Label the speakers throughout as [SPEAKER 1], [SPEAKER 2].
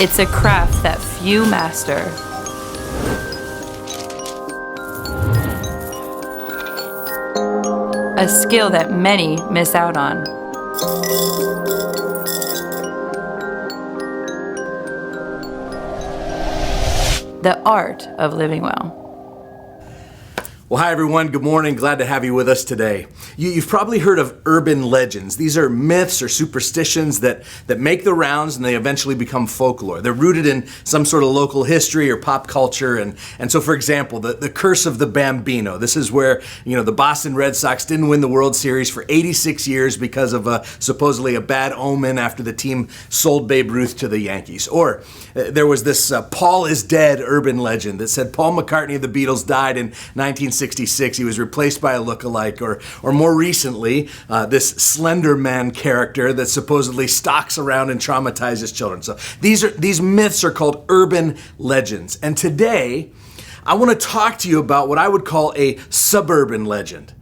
[SPEAKER 1] It's a craft that few master. A skill that many miss out on. The art of living well.
[SPEAKER 2] Well, hi everyone, good morning. Glad to have you with us today. You've probably heard of urban legends. These are myths or superstitions that make the rounds and they eventually become folklore. They're rooted in some sort of local history or pop culture. And so, for example, the curse of the Bambino. This is where, the Boston Red Sox didn't win the World Series for 86 years because of supposedly a bad omen after the team sold Babe Ruth to the Yankees. Or there was this Paul is dead urban legend that said Paul McCartney of the Beatles died in 1966. He was replaced by a lookalike, or more recently, this Slender Man character that supposedly stalks around and traumatizes children. So these myths are called urban legends. And today, I want to talk to you about what I would call a suburban legend.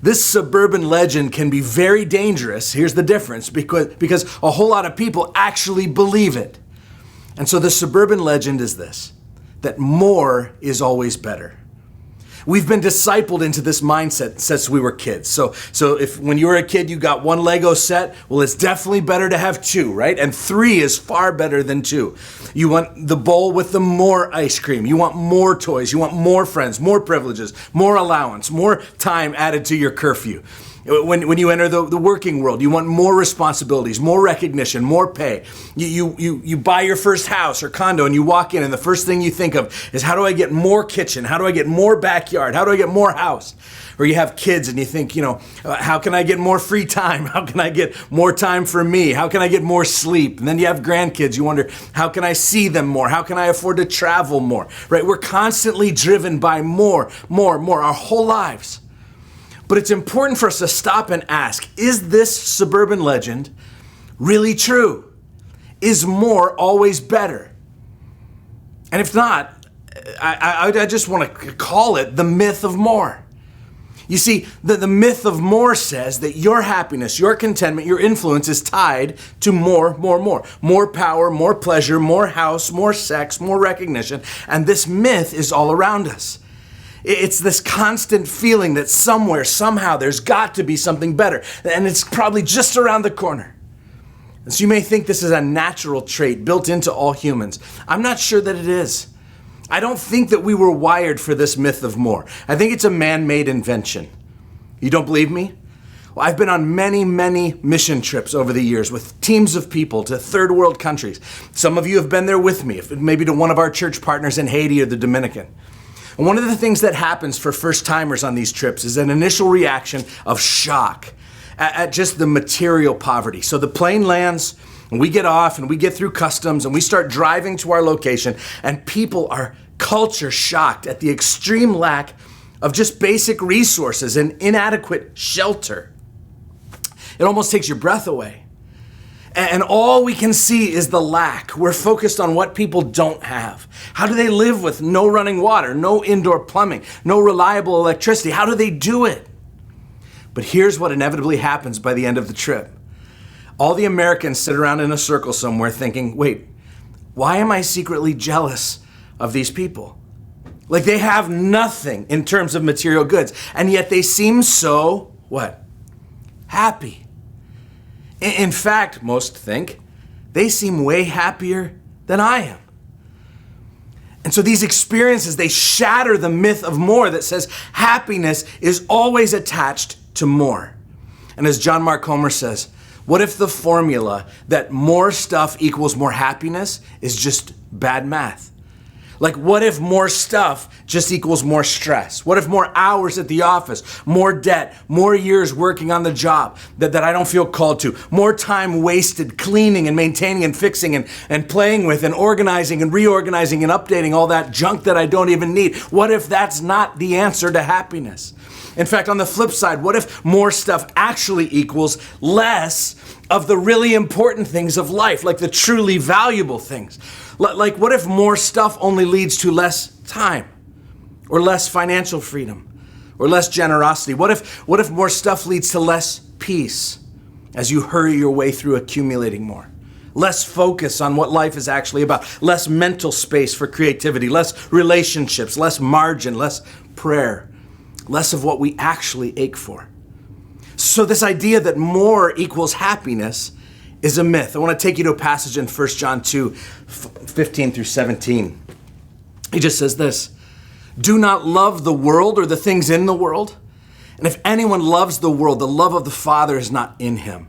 [SPEAKER 2] This suburban legend can be very dangerous. Here's the difference, because a whole lot of people actually believe it. And so the suburban legend is this, that more is always better. We've been discipled into this mindset since we were kids. So if when you were a kid, you got one Lego set, well, it's definitely better to have two, right? And three is far better than two. You want the bowl with the more ice cream. You want more toys. You want more friends, more privileges, more allowance, more time added to your curfew. When you enter the working world, you want more responsibilities, more recognition, more pay. You buy your first house or condo and you walk in and the first thing you think of is, how do I get more kitchen? How do I get more backyard? How do I get more house? Or you have kids and you think, how can I get more free time? How can I get more time for me? How can I get more sleep? And then you have grandkids. You wonder, how can I see them more? How can I afford to travel more? Right? We're constantly driven by more, our whole lives. But it's important for us to stop and ask, is this suburban legend really true? Is more always better? And if not, I just want to call it the myth of more. You see, the myth of more says that your happiness, your contentment, your influence is tied to more. More power, more pleasure, more house, more sex, more recognition. And this myth is all around us. It's this constant feeling that somewhere, somehow, there's got to be something better. And it's probably just around the corner. And so you may think this is a natural trait built into all humans. I'm not sure that it is. I don't think that we were wired for this myth of more. I think it's a man-made invention. You don't believe me? Well, I've been on many mission trips over the years with teams of people to third world countries. Some of you have been there with me, maybe to one of our church partners in Haiti or the Dominican. And one of the things that happens for first-timers on these trips is an initial reaction of shock at just the material poverty. So the plane lands, and we get off, and we get through customs, and we start driving to our location, and people are culture shocked at the extreme lack of just basic resources and inadequate shelter. It almost takes your breath away. And all we can see is the lack. We're focused on what people don't have. How do they live with no running water, no indoor plumbing, no reliable electricity? How do they do it? But here's what inevitably happens by the end of the trip. All the Americans sit around in a circle somewhere thinking, wait, why am I secretly jealous of these people? Like, they have nothing in terms of material goods, and yet they seem so, what? Happy. In fact, most think, they seem way happier than I am. And so these experiences, they shatter the myth of more that says happiness is always attached to more. And as John Mark Comer says, what if the formula that more stuff equals more happiness is just bad math? Like, what if more stuff just equals more stress? What if more hours at the office, more debt, more years working on the job that I don't feel called to, more time wasted cleaning and maintaining and fixing and playing with and organizing and reorganizing and updating all that junk that I don't even need? What if that's not the answer to happiness? In fact, on the flip side, what if more stuff actually equals less of the really important things of life, like the truly valuable things? Like, what if more stuff only leads to less time or less financial freedom or less generosity? What if more stuff leads to less peace as you hurry your way through accumulating more? less focus on what life is actually about, less mental space for creativity, less relationships, less margin, less prayer, less of what we actually ache for. So this idea that more equals happiness is a myth. I want to take you to a passage in 1 John 2, 15 through 17. He just says this, "Do not love the world or the things in the world. And if anyone loves the world, the love of the Father is not in him.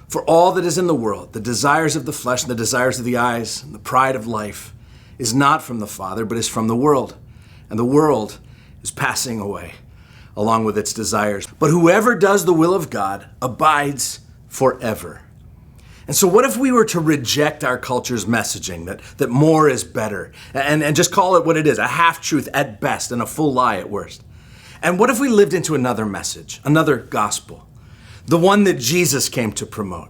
[SPEAKER 2] For all that is in the world, the desires of the flesh and the desires of the eyes and the pride of life, is not from the Father, but is from the world. And the world is passing away, along with its desires. But whoever does the will of God abides forever." And so what if we were to reject our culture's messaging that more is better and just call it what it is, a half-truth at best and a full lie at worst? And what if we lived into another message, another gospel, the one that Jesus came to promote?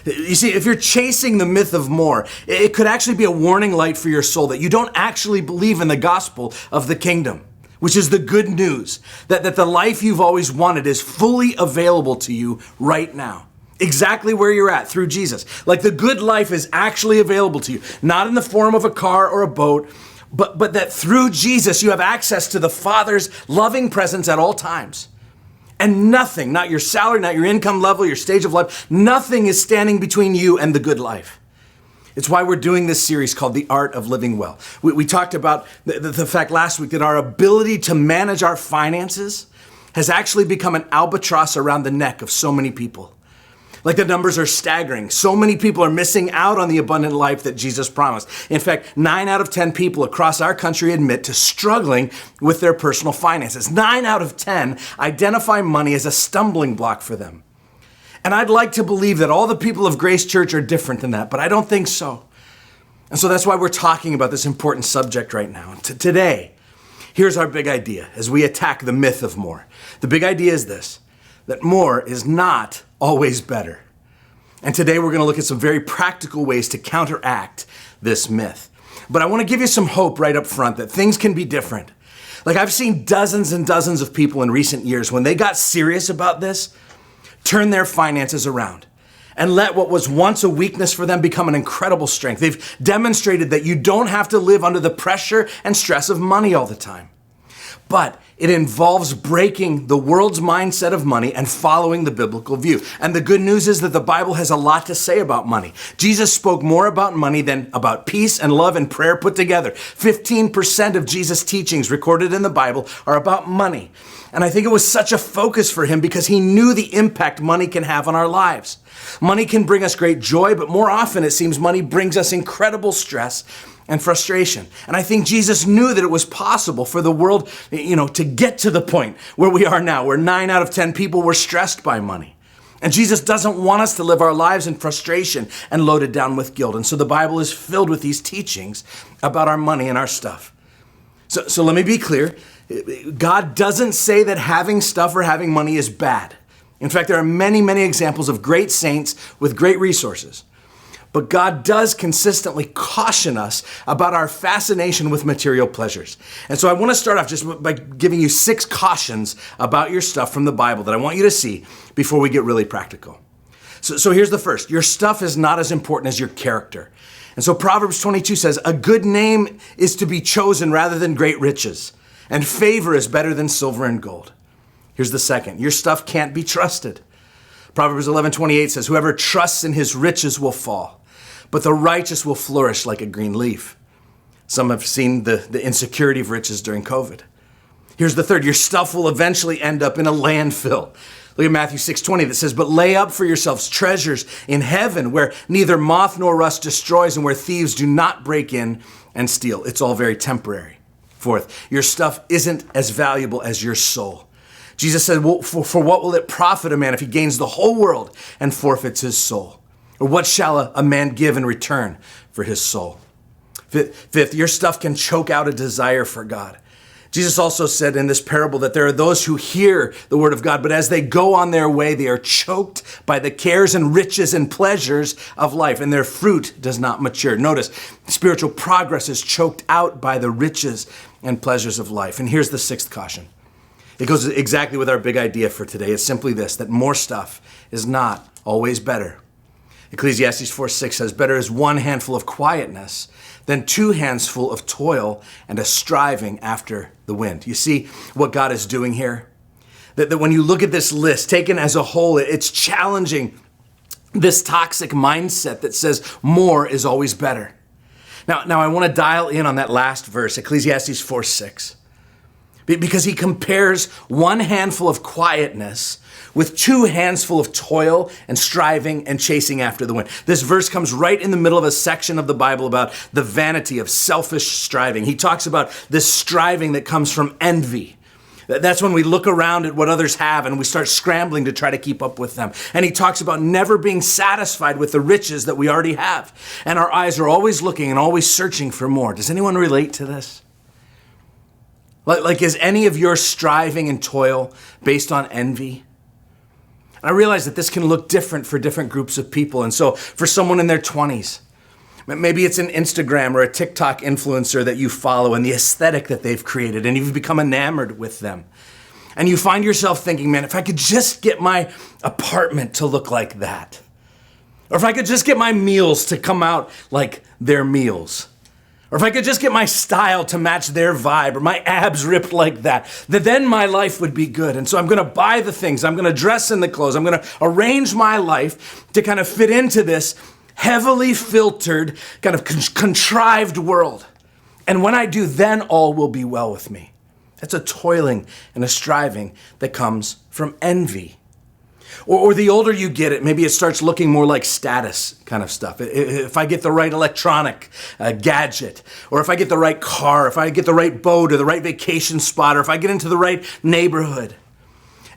[SPEAKER 2] You see, if you're chasing the myth of more, it could actually be a warning light for your soul that you don't actually believe in the gospel of the kingdom, which is the good news that the life you've always wanted is fully available to you right now. Exactly where you're at through Jesus. Like the good life is actually available to you, not in the form of a car or a boat, but that through Jesus you have access to the Father's loving presence at all times. And nothing, not your salary, not your income level, your stage of life, nothing is standing between you and the good life. It's why we're doing this series called The Art of Living Well. We talked about the fact last week that our ability to manage our finances has actually become an albatross around the neck of so many people. Like the numbers are staggering. So many people are missing out on the abundant life that Jesus promised. In fact, 9 out of 10 people across our country admit to struggling with their personal finances. 9 out of 10 identify money as a stumbling block for them. And I'd like to believe that all the people of Grace Church are different than that, but I don't think so. And so that's why we're talking about this important subject right now. Today, here's our big idea as we attack the myth of more. The big idea is this, that more is not always better. And today we're going to look at some very practical ways to counteract this myth. But I want to give you some hope right up front that things can be different. Like I've seen dozens and dozens of people in recent years, when they got serious about this, turn their finances around and let what was once a weakness for them become an incredible strength. They've demonstrated that you don't have to live under the pressure and stress of money all the time. But it involves breaking the world's mindset of money and following the biblical view. And the good news is that the Bible has a lot to say about money. Jesus spoke more about money than about peace and love and prayer put together. 15% of Jesus' teachings recorded in the Bible are about money. And I think it was such a focus for him because he knew the impact money can have on our lives. Money can bring us great joy, but more often it seems money brings us incredible stress and frustration. And I think Jesus knew that it was possible for the world, to get to the point where we are now, where 9 out of 10 people were stressed by money. And Jesus doesn't want us to live our lives in frustration and loaded down with guilt. And so the Bible is filled with these teachings about our money and our stuff. So let me be clear. God doesn't say that having stuff or having money is bad. In fact, there are many, many examples of great saints with great resources. But God does consistently caution us about our fascination with material pleasures. And so I want to start off just by giving you 6 cautions about your stuff from the Bible that I want you to see before we get really practical. So here's the first. Your stuff is not as important as your character. And so Proverbs 22 says, "A good name is to be chosen rather than great riches, and favor is better than silver and gold." Here's the second. Your stuff can't be trusted. Proverbs 11:28 says, "Whoever trusts in his riches will fall, but the righteous will flourish like a green leaf." Some have seen the insecurity of riches during COVID. Here's the third. Your stuff will eventually end up in a landfill. Look at Matthew 6:20 that says, "But lay up for yourselves treasures in heaven where neither moth nor rust destroys and where thieves do not break in and steal." It's all very temporary. Fourth, your stuff isn't as valuable as your soul. Jesus said, "Well, for what will it profit a man if he gains the whole world and forfeits his soul? Or what shall a man give in return for his soul?" Fifth, your stuff can choke out a desire for God. Jesus also said in this parable that there are those who hear the word of God, but as they go on their way, they are choked by the cares and riches and pleasures of life, and their fruit does not mature. Notice, spiritual progress is choked out by the riches and pleasures of life. And here's the 6th caution. It goes exactly with our big idea for today. It's simply this, that more stuff is not always better. Ecclesiastes 4:6 says, better is one handful of quietness than two hands full of toil and a striving after the wind. You see what God is doing here? That when you look at this list, taken as a whole, it's challenging this toxic mindset that says more is always better. Now I want to dial in on that last verse, Ecclesiastes 4:6, because he compares one handful of quietness with two hands full of toil and striving and chasing after the wind. This verse comes right in the middle of a section of the Bible about the vanity of selfish striving. He talks about this striving that comes from envy. That's when we look around at what others have and we start scrambling to try to keep up with them. And he talks about never being satisfied with the riches that we already have. And our eyes are always looking and always searching for more. Does anyone relate to this? Like is any of your striving and toil based on envy? I realize that this can look different for different groups of people. And so for someone in their 20s, maybe it's an Instagram or a TikTok influencer that you follow and the aesthetic that they've created, and you've become enamored with them. And you find yourself thinking, man, if I could just get my apartment to look like that, or if I could just get my meals to come out like their meals, or if I could just get my style to match their vibe, or my abs ripped like that, then my life would be good. And so I'm gonna buy the things, I'm gonna dress in the clothes, I'm gonna arrange my life to kind of fit into this heavily filtered, kind of contrived world. And when I do, then all will be well with me. That's a toiling and a striving that comes from envy. Or the older you get it, maybe it starts looking more like status kind of stuff. If I get the right electronic gadget, or if I get the right car, if I get the right boat or the right vacation spot, or if I get into the right neighborhood.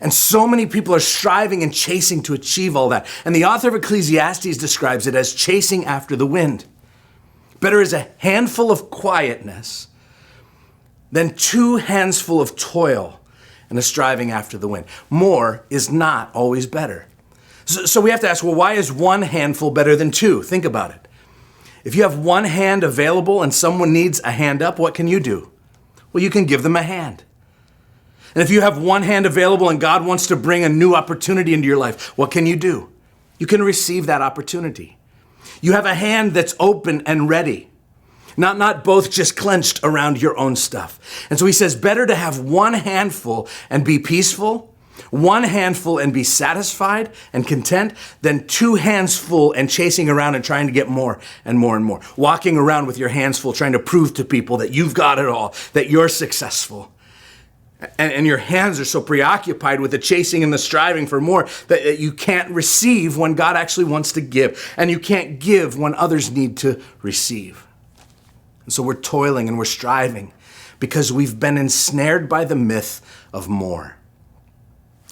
[SPEAKER 2] And so many people are striving and chasing to achieve all that. And the author of Ecclesiastes describes it as chasing after the wind. Better is a handful of quietness than two hands full of toil and a striving after the wind. More is not always better. So we have to ask, well, why is one handful better than two? Think about it. If you have one hand available and someone needs a hand up, what can you do? Well, you can give them a hand. And if you have one hand available and God wants to bring a new opportunity into your life, what can you do? You can receive that opportunity. You have a hand that's open and ready. Not both just clenched around your own stuff. And so he says, better to have one handful and be peaceful, one handful and be satisfied and content, than two hands full and chasing around and trying to get more and more and more. Walking around with your hands full, trying to prove to people that you've got it all, that you're successful. And your hands are so preoccupied with the chasing and the striving for more that you can't receive when God actually wants to give. And you can't give when others need to receive. And so we're toiling and we're striving because we've been ensnared by the myth of more.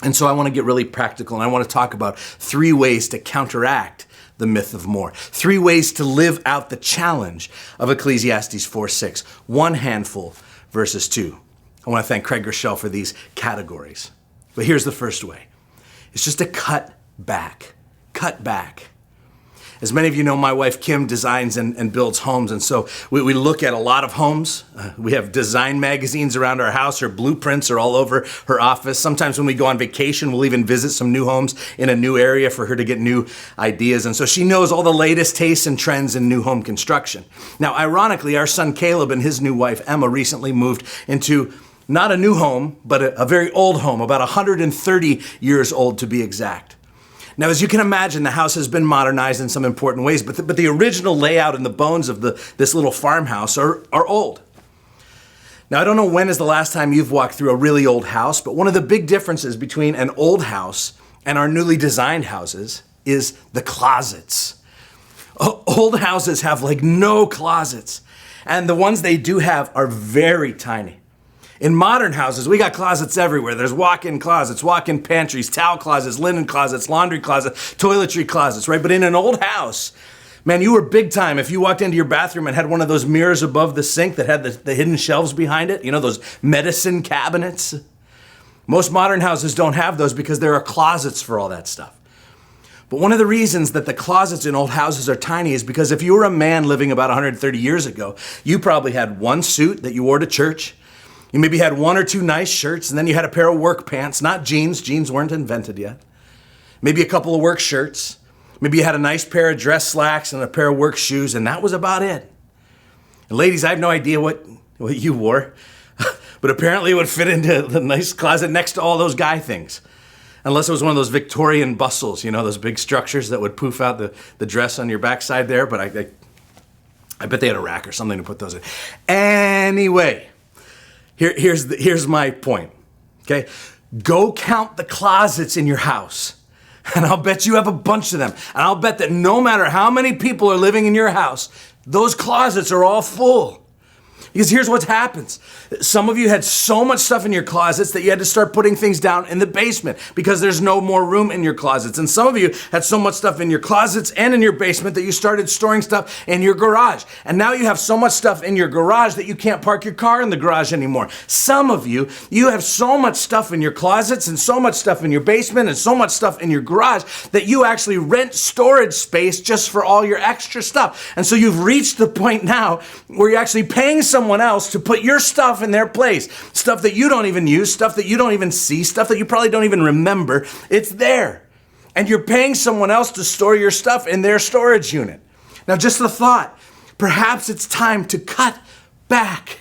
[SPEAKER 2] And so I want to get really practical and I want to talk about 3 ways to counteract the myth of more. 3 ways to live out the challenge of Ecclesiastes 4:6. One handful versus 2. I want to thank Craig Rochelle for these categories. But here's the first way. It's just to cut back. Cut back. As many of you know, my wife Kim designs and builds homes, and so we look at a lot of homes. We have design magazines around our house. Her blueprints are all over her office. Sometimes when we go on vacation, we'll even visit some new homes in a new area for her to get new ideas. And so she knows all the latest tastes and trends in new home construction. Now, ironically, our son Caleb and his new wife Emma recently moved into not a new home, but a very old home, about 130 years old to be exact. Now, as you can imagine, the house has been modernized in some important ways, but the original layout and the bones of this little farmhouse are old. Now, I don't know when is the last time you've walked through a really old house, but one of the big differences between an old house and our newly designed houses is the closets. Old houses have like no closets, and the ones they do have are very tiny. In modern houses, we got closets everywhere. There's walk-in closets, walk-in pantries, towel closets, linen closets, laundry closets, toiletry closets, right? But in an old house, man, you were big time if you walked into your bathroom and had one of those mirrors above the sink that had the hidden shelves behind it, you know, those medicine cabinets. Most modern houses don't have those because there are closets for all that stuff. But one of the reasons that the closets in old houses are tiny is because if you were a man living about 130 years ago, you probably had one suit that you wore to church. You maybe had 1 or 2 nice shirts, and then you had a pair of work pants, not jeans. Jeans weren't invented yet. Maybe a couple of work shirts. Maybe you had a nice pair of dress slacks and a pair of work shoes, and that was about it. And ladies, I have no idea what you wore, but apparently it would fit into the nice closet next to all those guy things. Unless it was one of those Victorian bustles, those big structures that would poof out the dress on your backside there, but I bet they had a rack or something to put those in. Anyway, here's my point, okay? Go count the closets in your house. And I'll bet you have a bunch of them. And I'll bet that no matter how many people are living in your house, those closets are all full. Because here's what happens. Some of you had so much stuff in your closets that you had to start putting things down in the basement because there's no more room in your closets. And some of you had so much stuff in your closets and in your basement that you started storing stuff in your garage. And now you have so much stuff in your garage that you can't park your car in the garage anymore. Some of you have so much stuff in your closets and so much stuff in your basement and so much stuff in your garage that you actually rent storage space just for all your extra stuff. And so you've reached the point now where you're actually paying someone else to put your stuff in their place. Stuff that you don't even use, stuff that you don't even see, stuff that you probably don't even remember. It's there. And you're paying someone else to store your stuff in their storage unit. Now, just a thought. Perhaps it's time to cut back.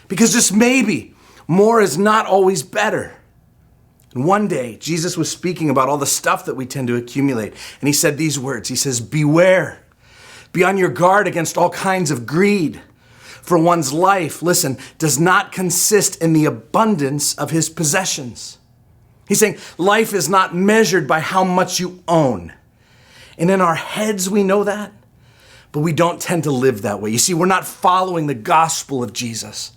[SPEAKER 2] Because just maybe, more is not always better. And one day, Jesus was speaking about all the stuff that we tend to accumulate. And he said these words. He says, beware. Be on your guard against all kinds of greed. For one's life, listen, does not consist in the abundance of his possessions. He's saying life is not measured by how much you own. And in our heads, we know that, but we don't tend to live that way. You see, we're not following the gospel of Jesus.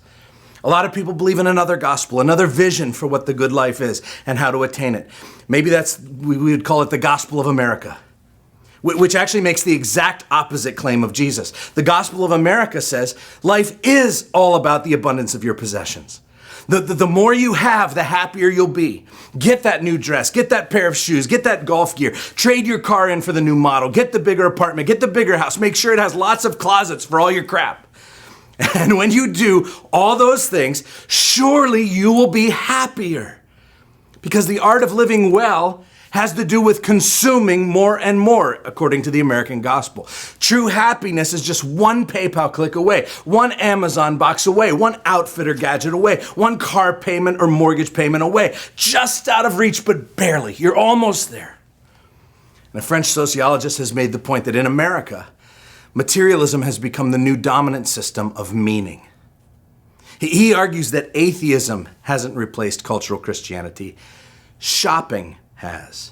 [SPEAKER 2] A lot of people believe in another gospel, another vision for what the good life is and how to attain it. Maybe we would call it the gospel of America, which actually makes the exact opposite claim of Jesus. The gospel of America says life is all about the abundance of your possessions. The more you have, the happier you'll be. Get that new dress, get that pair of shoes, get that golf gear, trade your car in for the new model, get the bigger apartment, get the bigger house, make sure it has lots of closets for all your crap. And when you do all those things, surely you will be happier. Because the art of living well has to do with consuming more and more, according to the American gospel. True happiness is just one PayPal click away, one Amazon box away, one outfitter gadget away, one car payment or mortgage payment away. Just out of reach, but barely. You're almost there. And a French sociologist has made the point that in America, materialism has become the new dominant system of meaning. He argues that atheism hasn't replaced cultural Christianity. Shopping has.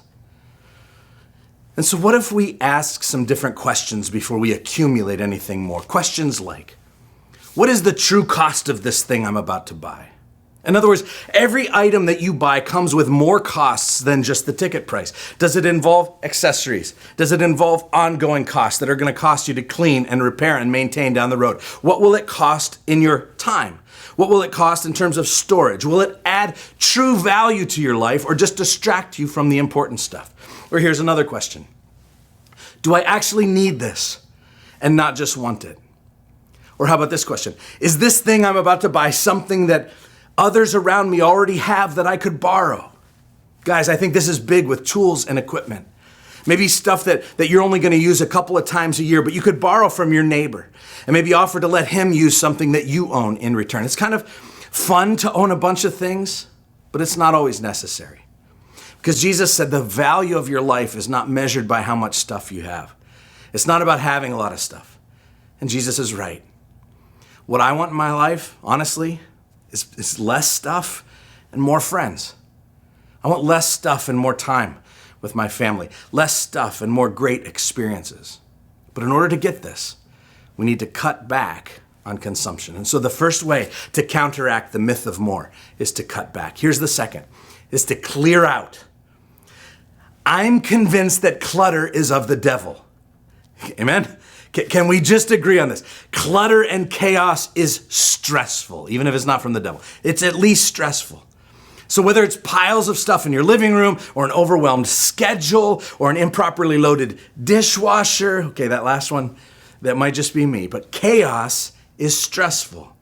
[SPEAKER 2] And so what if we ask some different questions before we accumulate anything more? Questions like, what is the true cost of this thing I'm about to buy? In other words, every item that you buy comes with more costs than just the ticket price. Does it involve accessories? Does it involve ongoing costs that are going to cost you to clean and repair and maintain down the road? What will it cost in your time? What will it cost in terms of storage? Will it add true value to your life or just distract you from the important stuff? Or here's another question. Do I actually need this and not just want it? Or how about this question? Is this thing I'm about to buy something that others around me already have that I could borrow? Guys, I think this is big with tools and equipment. Maybe stuff that you're only going to use a couple of times a year, but you could borrow from your neighbor and maybe offer to let him use something that you own in return. It's kind of fun to own a bunch of things, but it's not always necessary. Because Jesus said the value of your life is not measured by how much stuff you have. It's not about having a lot of stuff. And Jesus is right. What I want in my life, honestly, is less stuff and more friends. I want less stuff and more time with my family, less stuff and more great experiences. But in order to get this, we need to cut back on consumption. And so the first way to counteract the myth of more is to cut back. Here's the second, is to clear out. I'm convinced that clutter is of the devil. Amen? Can we just agree on this? Clutter and chaos is stressful, even if it's not from the devil. It's at least stressful. So whether it's piles of stuff in your living room or an overwhelmed schedule or an improperly loaded dishwasher, okay, that last one, that might just be me, but chaos is stressful.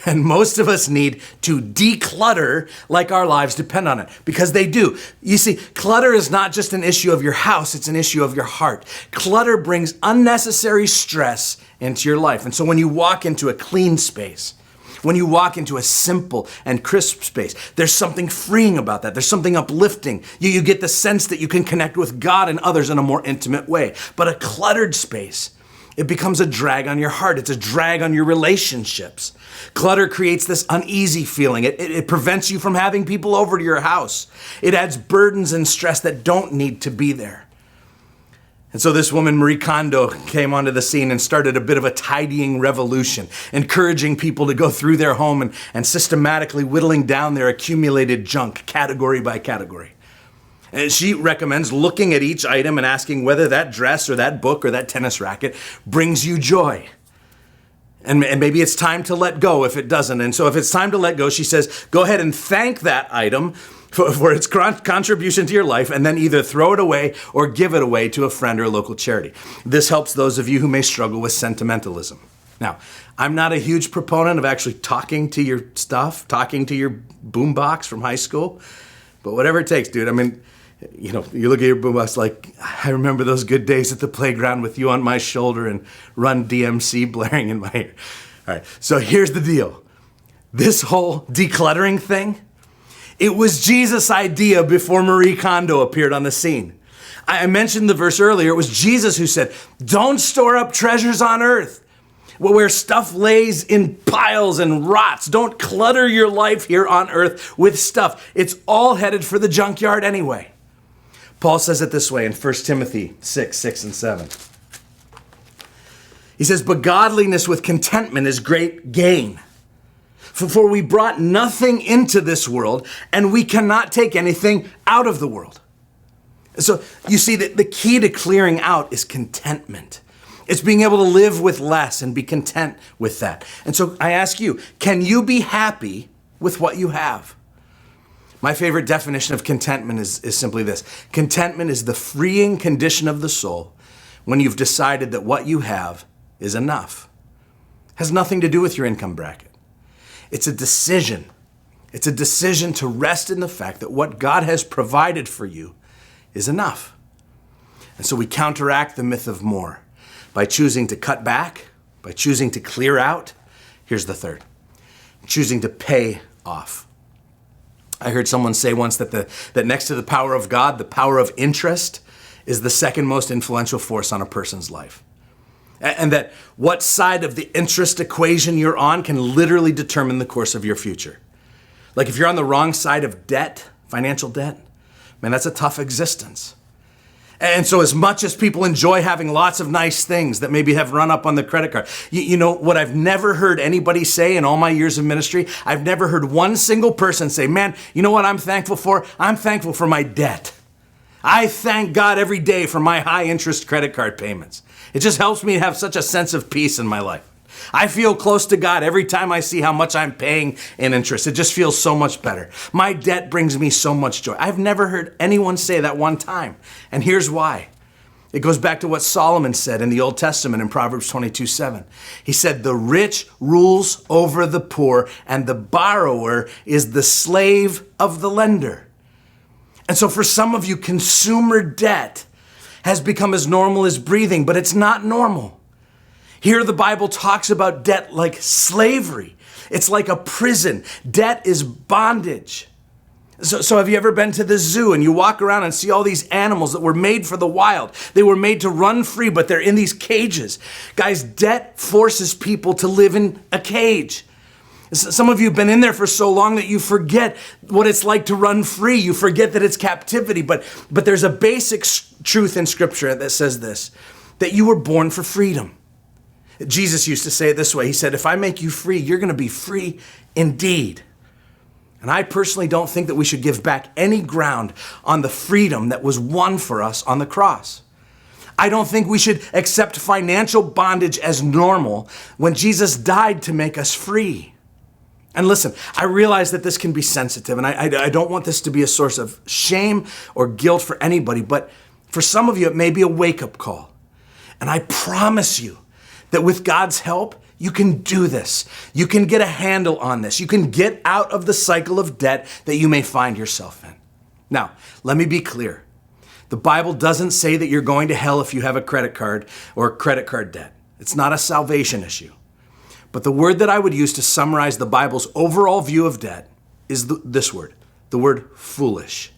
[SPEAKER 2] And most of us need to declutter like our lives depend on it, because they do. You see, clutter is not just an issue of your house, it's an issue of your heart. Clutter brings unnecessary stress into your life. And so when you walk into a clean space, when you walk into a simple and crisp space, there's something freeing about that. There's something uplifting. You get the sense that you can connect with God and others in a more intimate way. But a cluttered space, it becomes a drag on your heart. It's a drag on your relationships. Clutter creates this uneasy feeling. It prevents you from having people over to your house. It adds burdens and stress that don't need to be there. And so this woman, Marie Kondo, came onto the scene and started a bit of a tidying revolution, encouraging people to go through their home and systematically whittling down their accumulated junk category by category. And she recommends looking at each item and asking whether that dress or that book or that tennis racket brings you joy. And maybe it's time to let go if it doesn't. And so if it's time to let go, she says, go ahead and thank that item for its contribution to your life, and then either throw it away or give it away to a friend or a local charity. This helps those of you who may struggle with sentimentalism. Now, I'm not a huge proponent of actually talking to your stuff, talking to your boombox from high school, but whatever it takes, dude. I mean, you look at your boombox like, I remember those good days at the playground with you on my shoulder and Run DMC blaring in my ear. All right, so here's the deal. This whole decluttering thing, it was Jesus' idea before Marie Kondo appeared on the scene. I mentioned the verse earlier. It was Jesus who said, don't store up treasures on earth where stuff lays in piles and rots. Don't clutter your life here on earth with stuff. It's all headed for the junkyard anyway. Paul says it this way in 1 Timothy 6 and 7. He says, but godliness with contentment is great gain. For we brought nothing into this world, and we cannot take anything out of the world. So you see that the key to clearing out is contentment. It's being able to live with less and be content with that. And so I ask you, can you be happy with what you have? My favorite definition of contentment is simply this. Contentment is the freeing condition of the soul when you've decided that what you have is enough. It has nothing to do with your income bracket. It's a decision. It's a decision to rest in the fact that what God has provided for you is enough. And so we counteract the myth of more by choosing to cut back, by choosing to clear out. Here's the third, choosing to pay off. I heard someone say once that next to the power of God, the power of interest is the second most influential force on a person's life. And that what side of the interest equation you're on can literally determine the course of your future. Like if you're on the wrong side of debt, financial debt, man, that's a tough existence. And so as much as people enjoy having lots of nice things that maybe have run up on the credit card, you know what I've never heard anybody say in all my years of ministry? I've never heard one single person say, man, you know what I'm thankful for? I'm thankful for my debt. I thank God every day for my high interest credit card payments. It just helps me have such a sense of peace in my life. I feel close to God every time I see how much I'm paying in interest. It just feels so much better. My debt brings me so much joy. I've never heard anyone say that one time. And here's why. It goes back to what Solomon said in the Old Testament in Proverbs 22:7. He said, the rich rules over the poor, and the borrower is the slave of the lender. And so for some of you, consumer debt has become as normal as breathing, but it's not normal. Here the Bible talks about debt like slavery. It's like a prison. Debt is bondage. So have you ever been to the zoo and you walk around and see all these animals that were made for the wild? They were made to run free, but they're in these cages. Guys, debt forces people to live in a cage. Some of you have been in there for so long that you forget what it's like to run free. You forget that it's captivity, but there's a basic truth in Scripture that says this, that you were born for freedom. Jesus used to say it this way. He said, if I make you free, you're going to be free indeed. And I personally don't think that we should give back any ground on the freedom that was won for us on the cross. I don't think we should accept financial bondage as normal when Jesus died to make us free. And listen, I realize that this can be sensitive, and I don't want this to be a source of shame or guilt for anybody, but for some of you, it may be a wake-up call. And I promise you that with God's help, You can do this. You can get a handle on this. You can get out of the cycle of debt that you may find yourself in. Now, let me be clear. The Bible doesn't say that you're going to hell if you have a credit card or credit card debt. It's not a salvation issue. But the word that I would use to summarize the Bible's overall view of debt is this word, the word foolish.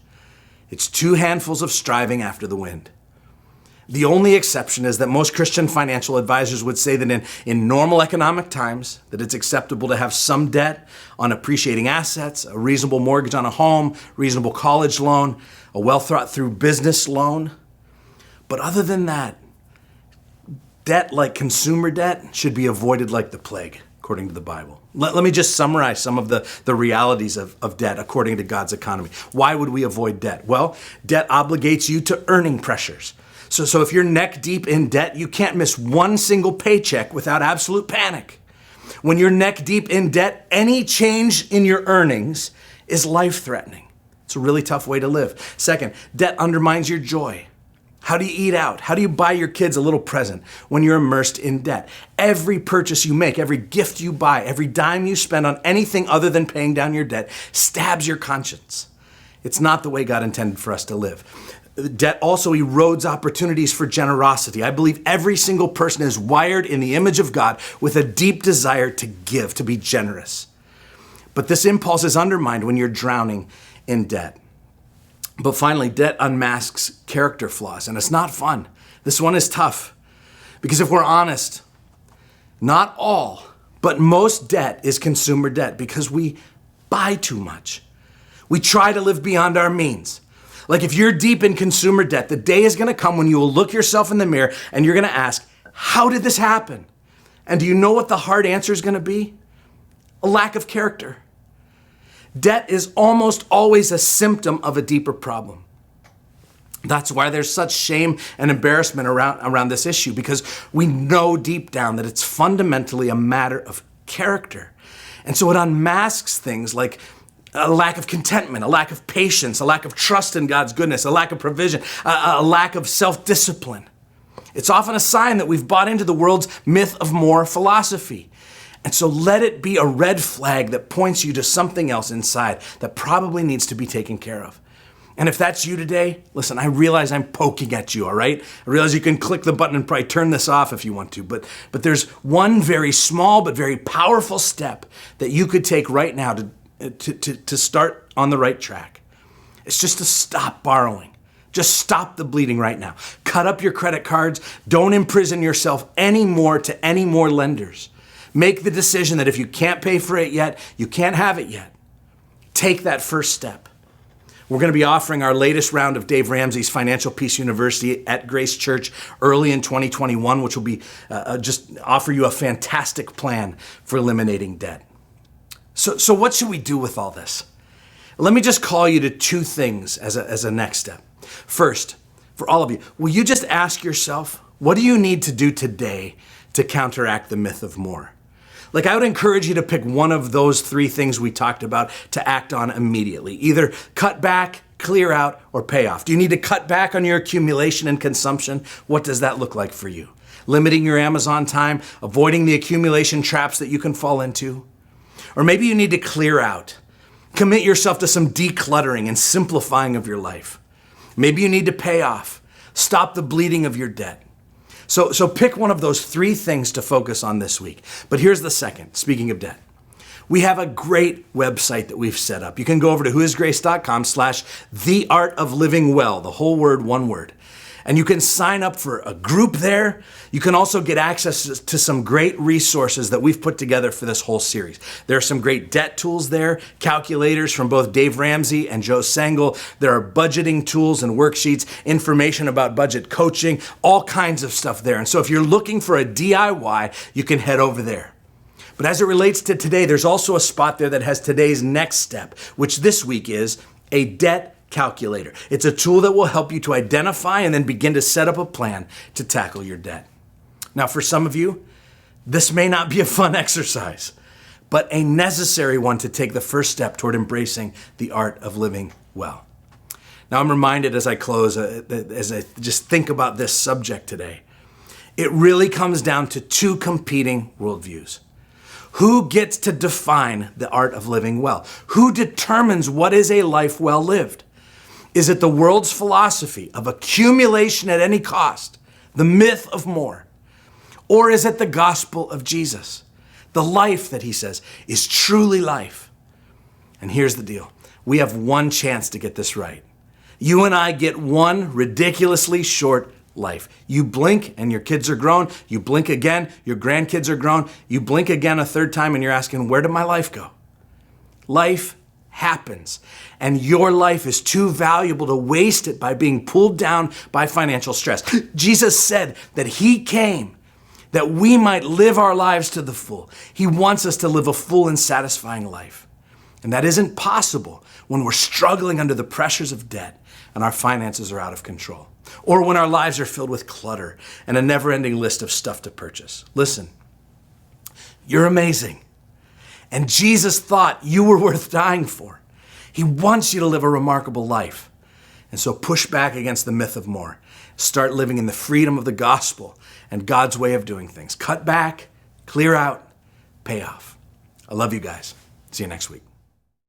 [SPEAKER 2] It's two handfuls of striving after the wind. The only exception is that most Christian financial advisors would say that in normal economic times, that it's acceptable to have some debt on appreciating assets, a reasonable mortgage on a home, reasonable college loan, a well thought through business loan. But other than that, debt like consumer debt should be avoided like the plague, according to the Bible. Let me just summarize some of the realities of debt according to God's economy. Why would we avoid debt? Well, debt obligates you to earning pressures. So if you're neck deep in debt, you can't miss one single paycheck without absolute panic. When you're neck deep in debt, any change in your earnings is life-threatening. It's a really tough way to live. Second, debt undermines your joy. How do you eat out? How do you buy your kids a little present when you're immersed in debt? Every purchase you make, every gift you buy, every dime you spend on anything other than paying down your debt stabs your conscience. It's not the way God intended for us to live. Debt also erodes opportunities for generosity. I believe every single person is wired in the image of God with a deep desire to give, to be generous. But this impulse is undermined when you're drowning in debt. But finally, debt unmasks character flaws, and it's not fun. This one is tough because if we're honest, not all, but most debt is consumer debt because we buy too much. We try to live beyond our means. Like if you're deep in consumer debt, the day is going to come when you will look yourself in the mirror and you're going to ask, how did this happen? And do you know what the hard answer is going to be? A lack of character. Debt is almost always a symptom of a deeper problem. That's why there's such shame and embarrassment around this issue, because we know deep down that it's fundamentally a matter of character. And so it unmasks things like a lack of contentment, a lack of patience, a lack of trust in God's goodness, a lack of provision, a lack of self-discipline. It's often a sign that we've bought into the world's myth of more philosophy. And so let it be a red flag that points you to something else inside that probably needs to be taken care of. And if that's you today, listen, I realize I'm poking at you, all right? I realize you can click the button and probably turn this off if you want to, but there's one very small but very powerful step that you could take right now to start on the right track. It's just to stop borrowing. Just stop the bleeding right now. Cut up your credit cards. Don't imprison yourself anymore to any more lenders. Make the decision that if you can't pay for it yet, you can't have it yet. Take that first step. We're going to be offering our latest round of Dave Ramsey's Financial Peace University at Grace Church early in 2021, which will be just offer you a fantastic plan for eliminating debt. So what should we do with all this? Let me just call you to two things as a next step. First, for all of you, will you just ask yourself, what do you need to do today to counteract the myth of more? Like, I would encourage you to pick one of those three things we talked about to act on immediately. Either cut back, clear out, or pay off. Do you need to cut back on your accumulation and consumption? What does that look like for you? Limiting your Amazon time, avoiding the accumulation traps that you can fall into? Or maybe you need to clear out. Commit yourself to some decluttering and simplifying of your life. Maybe you need to pay off. Stop the bleeding of your debt. So pick one of those three things to focus on this week. But here's the second, speaking of debt. We have a great website that we've set up. You can go over to whoisgrace.com/theartoflivingwell, the whole word, one word. And you can sign up for a group there. You can also get access to some great resources that we've put together for this whole series. There are some great debt tools there, calculators from both Dave Ramsey and Joe Sengel. There are budgeting tools and worksheets, information about budget coaching, all kinds of stuff there. And so if you're looking for a DIY, you can head over there. But as it relates to today, there's also a spot there that has today's next step, which this week is a debt calculator. It's a tool that will help you to identify and then begin to set up a plan to tackle your debt. Now, for some of you, this may not be a fun exercise, but a necessary one to take the first step toward embracing the art of living well. Now, I'm reminded as I close, as I just think about this subject today, It really comes down to two competing worldviews. Who gets to define the art of living well? Who determines what is a life well lived? Is it the world's philosophy of accumulation at any cost, the myth of more? Or is it the gospel of Jesus, the life that he says is truly life? And here's the deal. We have one chance to get this right. You and I get one ridiculously short life. You blink and your kids are grown. You blink again, your grandkids are grown. You blink again a third time and you're asking, where did my life go? Life happens, and your life is too valuable to waste it by being pulled down by financial stress. Jesus said that he came that we might live our lives to the full. He wants us to live a full and satisfying life. And that isn't possible when we're struggling under the pressures of debt and our finances are out of control, or when our lives are filled with clutter and a never-ending list of stuff to purchase. Listen, you're amazing. And Jesus thought you were worth dying for. He wants you to live a remarkable life. And so push back against the myth of more. Start living in the freedom of the gospel and God's way of doing things. Cut back, clear out, pay off. I love you guys. See you next week.